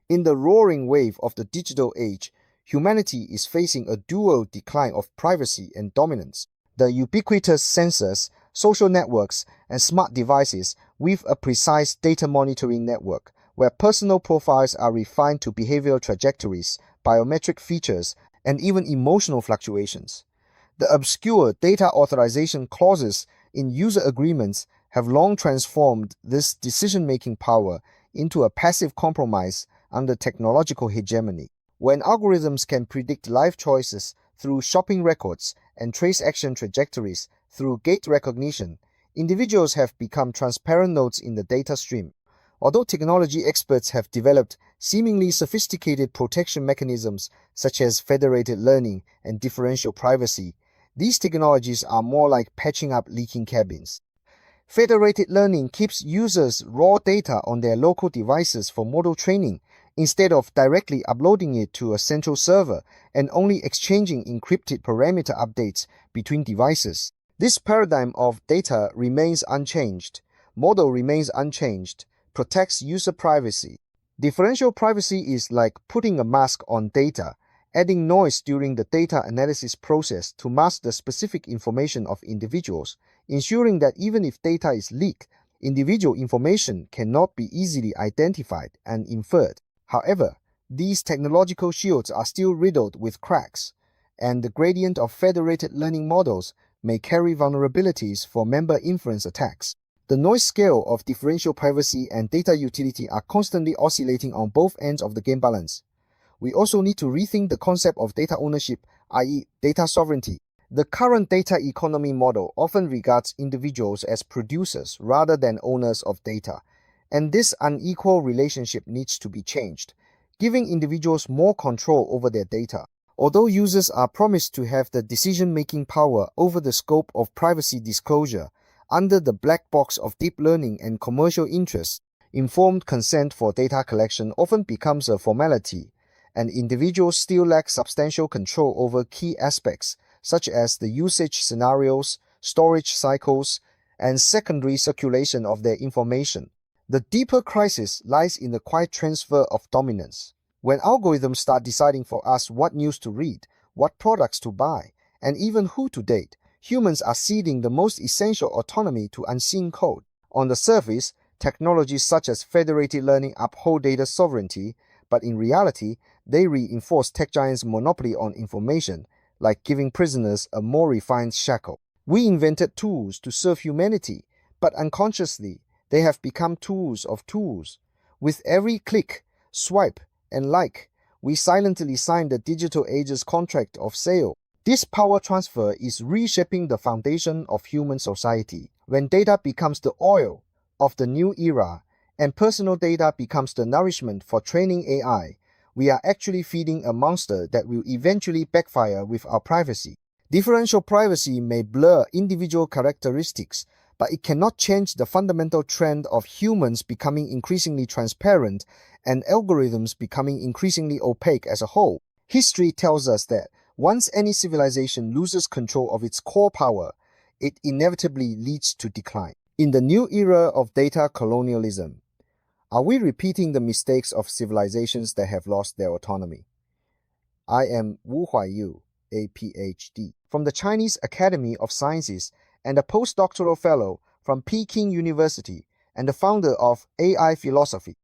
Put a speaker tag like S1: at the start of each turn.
S1: In the roaring wave of the digital age, humanity is facing a dual decline of privacy and dominance. The ubiquitous sensors, social networks, and smart devices with a precise data monitoring network, where personal profiles are refined to behavioral trajectories, biometric features, and even emotional fluctuations. The obscure data authorization clauses in user agreements have long transformed this decision-making power into a passive compromise under technological hegemony. When algorithms can predict life choices through shopping records and trace action trajectories through gait recognition, individuals have become transparent nodes in the data stream. Although technology experts have developed seemingly sophisticated protection mechanisms such as federated learning and differential privacy, these technologies are more like patching up leaking cabins. Federated learning keeps users' raw data on their local devices for model training instead of directly uploading it to a central server and only exchanging encrypted parameter updates between devices. This paradigm of data remains unchanged, model remains unchanged, protects user privacy. Differential privacy is like putting a mask on data, adding noise during the data analysis process to mask the specific information of individuals, ensuring that even if data is leaked, individual information cannot be easily identified and inferred. However, these technological shields are still riddled with cracks, and the gradient of federated learning models may carry vulnerabilities for member inference attacks. The noise scale of differential privacy and data utility are constantly oscillating on both ends of the game balance. We also need to rethink the concept of data ownership, i.e., data sovereignty. The current data economy model often regards individuals as producers rather than owners of data, and this unequal relationship needs to be changed, giving individuals more control over their data. Although users are promised to have the decision-making power over the scope of privacy disclosure, under the black box of deep learning and commercial interests, informed consent for data collection often becomes a formality, and individuals still lack substantial control over key aspects such as the usage scenarios, storage cycles, and secondary circulation of their information. The deeper crisis lies in the quiet transfer of dominance. When algorithms start deciding for us what news to read, what products to buy, and even who to date, humans are ceding the most essential autonomy to unseen code. On the surface, technologies such as federated learning uphold data sovereignty, but in reality, they reinforce tech giants' monopoly on information, like giving prisoners a more refined shackle. We invented tools to serve humanity, but unconsciously, they have become tools of tools. With every click, swipe, and like, we silently sign the digital age's contract of sale. This power transfer is reshaping the foundation of human society. When data becomes the oil of the new era, and personal data becomes the nourishment for training AI, we are actually feeding a monster that will eventually backfire with our privacy. Differential privacy may blur individual characteristics, but it cannot change the fundamental trend of humans becoming increasingly transparent and algorithms becoming increasingly opaque as a whole. History tells us that once any civilization loses control of its core power, it inevitably leads to decline. In the new era of data colonialism, are we repeating the mistakes of civilizations that have lost their autonomy? I am Wu Huaiyu, a PhD, from the Chinese Academy of Sciences and a postdoctoral fellow from Peking University and the founder of AI Philosophy.